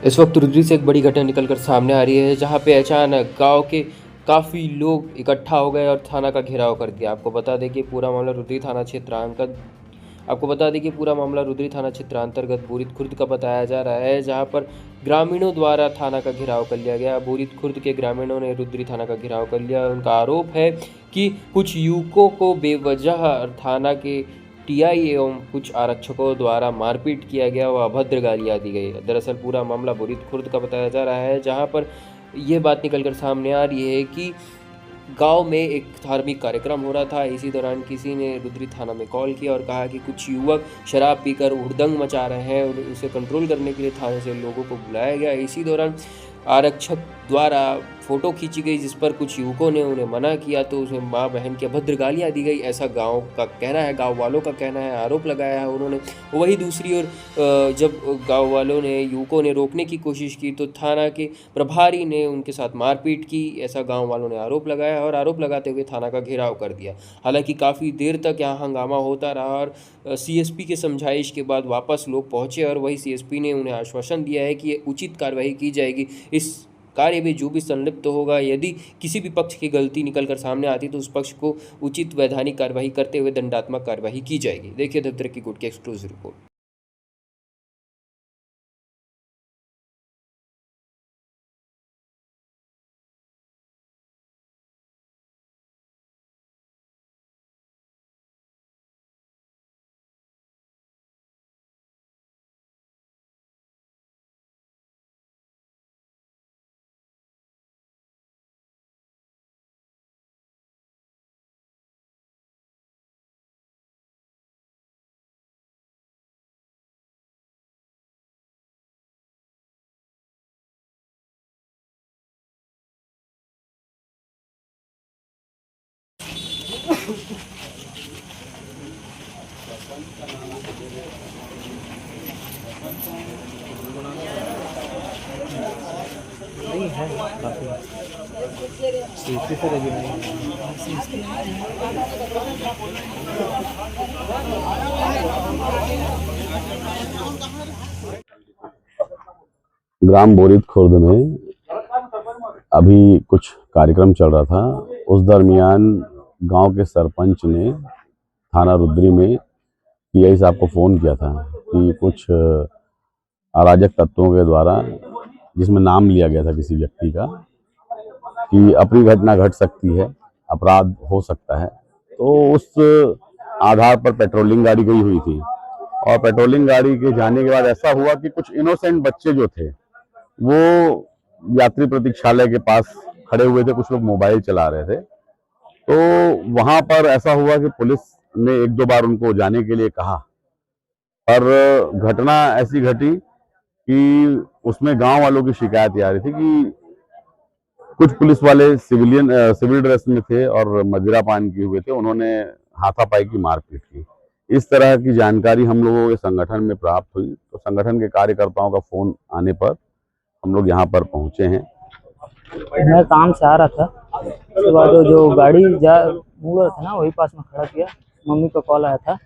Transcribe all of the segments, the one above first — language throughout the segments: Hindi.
इस वक्त रुद्री से एक बड़ी घटना निकलकर सामने आ रही है, जहां पे अचानक गांव के काफ़ी लोग इकट्ठा हो गए और थाना का घेराव कर दिया। आपको बता दें कि पूरा मामला रुद्री थाना क्षेत्र अंतर्गत बोरित खुर्द का बताया जा रहा है, जहां पर ग्रामीणों द्वारा थाना का घेराव कर लिया गया। बोरित खुर्द के ग्रामीणों ने रुद्री थाना का घेराव कर लिया। उनका आरोप है कि कुछ युवकों को बेवजह थाना के टीआई एवं कुछ आरक्षकों द्वारा मारपीट किया गया व अभद्र गालियाँ दी गई। दरअसल पूरा मामला बोरित खुर्द का बताया जा रहा है, जहां पर यह बात निकलकर सामने आ रही है कि गांव में एक धार्मिक कार्यक्रम हो रहा था। इसी दौरान किसी ने रुद्री थाना में कॉल किया और कहा कि कुछ युवक शराब पीकर हुड़दंग मचा रहे हैं और उसे कंट्रोल करने के लिए थाने से लोगों को बुलाया गया। इसी दौरान आरक्षक द्वारा फ़ोटो खींची गई, जिस पर कुछ युवकों ने उन्हें मना किया तो उसमें माँ बहन की अभद्र गालियाँ दी गई, ऐसा गांव का कहना है, गांव वालों का कहना है, आरोप लगाया है उन्होंने। वही दूसरी ओर जब गांव वालों ने युवकों ने रोकने की कोशिश की तो थाना के प्रभारी ने उनके साथ मारपीट की, ऐसा गांव वालों ने आरोप लगाया और आरोप लगाते हुए थाना का घेराव कर दिया। हालांकि काफ़ी देर तक यहाँ हंगामा होता रहा और सीएसपी के समझाइश के बाद वापस लोग पहुंचे और वही सीएसपी ने उन्हें आश्वासन दिया है कि ये उचित कार्रवाई की जाएगी। इस कार्य में जो भी संलिप्त होगा, यदि किसी भी पक्ष की गलती निकल कर सामने आती तो उस पक्ष को उचित वैधानिक कार्रवाई करते हुए दंडात्मक कार्रवाई की जाएगी। देखिए दफ्तर की गुट की एक्सक्लूसिव रिपोर्ट। नहीं है काफ़ी सेफ्टी से लगी हुई ग्राम बोरित खुर्द में अभी कुछ कार्यक्रम चल रहा था। उस दरमियान गांव के सरपंच ने थाना रुद्री में टीआई साहब को फ़ोन किया था कि कुछ अराजक तत्वों के द्वारा, जिसमें नाम लिया गया था किसी व्यक्ति का, कि अपनी घटना घट सकती है, अपराध हो सकता है। तो उस आधार पर पेट्रोलिंग गाड़ी गई हुई थी और पेट्रोलिंग गाड़ी के जाने के बाद ऐसा हुआ कि कुछ इनोसेंट बच्चे जो थे वो यात्री प्रतीक्षालय के पास खड़े हुए थे, कुछ लोग मोबाइल चला रहे थे। तो वहां पर ऐसा हुआ कि पुलिस ने एक दो बार उनको जाने के लिए कहा, पर घटना ऐसी घटी कि उसमें गांव वालों की शिकायत आ रही थी कि कुछ पुलिस वाले सिविल ड्रेस में थे और मदिरा पान किए हुए थे, उन्होंने हाथापाई की मारपीट की। इस तरह की जानकारी हम लोगों के संगठन में प्राप्त हुई, तो संगठन के कार्यकर्ताओं का फोन आने पर हम लोग यहाँ पर पहुंचे हैं। मैं काम से आ रहा था, उसके बाद जो गाड़ी मुड़ रहा था ना, वही पास में खड़ा किया। मम्मी का कॉल आया था,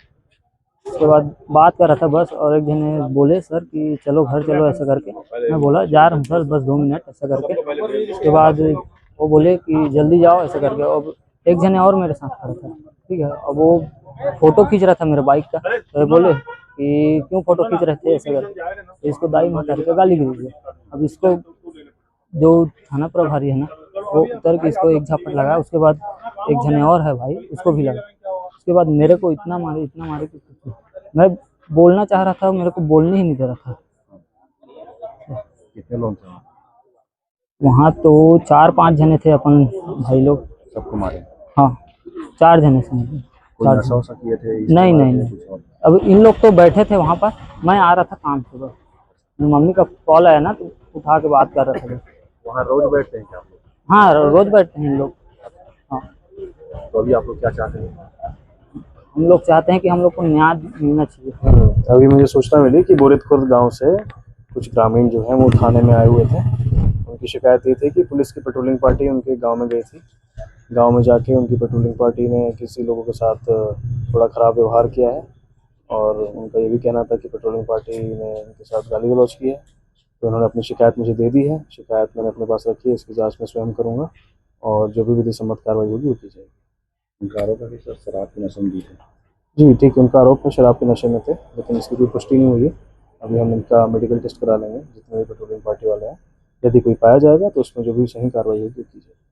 उसके बाद बात कर रहा था बस, और एक जने बोले सर कि चलो घर चलो ऐसा करके। मैं बोला जा रहा हूँ सर, बस 2 मिनट ऐसा करके। उसके बाद वो बोले कि जल्दी जाओ ऐसा करके। अब एक जने और मेरे साथ खड़ा था, ठीक है। अब वो फोटो खींच रहा था मेरे बाइक का, तो ये बोले कि क्यों फोटो खींच रहे थे ऐसा करके, तो इसको दाई माता का गाली दी गई। अब इसको जो थाना प्रभारी है ना, वो उतर के इसको एक झापट लगाया। उसके बाद एक जने और है भाई, उसको भी लगा। उसके बाद मेरे को इतना मारे कि कुछ नहीं। मैं बोलना चाह रहा था, मेरे को बोलने ही नहीं दे रहा था। कितने लोग थे वहाँ तो 4-5 जने थे अपन भाई लोग। सबको मारे? हाँ, 4 जने थे। कोई नशा वशा किए थे? नहीं नहीं नहीं, अब इन लोग तो बैठे थे वहाँ पर, मैं आ रहा था काम से। बस मम्मी का कॉल आया ना, तो उठा के बात कर रहा था। वहाँ रोज बैठते हैं क्या आप लोग? हाँ, रोज बैठते हैं इन लोग। हाँ, तो अभी आप लोग क्या चाहते हैं? हम लोग चाहते हैं कि हम लोग को न्याय मिलना चाहिए। अभी मुझे सूचना मिली कि बोरित खुर्द गाँव से कुछ ग्रामीण जो हैं वो थाने में आए हुए थे। उनकी शिकायत ये थी कि पुलिस की पेट्रोलिंग पार्टी उनके गांव में गई थी। गांव में जाके उनकी पेट्रोलिंग पार्टी ने किसी लोगों के साथ थोड़ा ख़राब व्यवहार किया है, और उनका ये भी कहना था कि पेट्रोलिंग पार्टी ने उनके साथ गाली गलौज की है। तो उन्होंने अपनी शिकायत मुझे दे दी है, शिकायत मैंने अपने पास रखी है, इसकी जांच मैं स्वयं करूंगा और जो भी विधि सम्मत कार्रवाई होगी वो की जाएगी। उनका आरोप है कि सर शराब की नशे में भी थे। जी ठीक है, उनका आरोप है शराब के नशे में थे, लेकिन इसकी कोई पुष्टि नहीं हुई है। अभी हम इनका मेडिकल टेस्ट करा लेंगे जितने भी पेट्रोलिंग पार्टी वाले हैं, यदि कोई पाया जाएगा तो उसमें जो भी सही कार्रवाई होगी वो की जाएगी।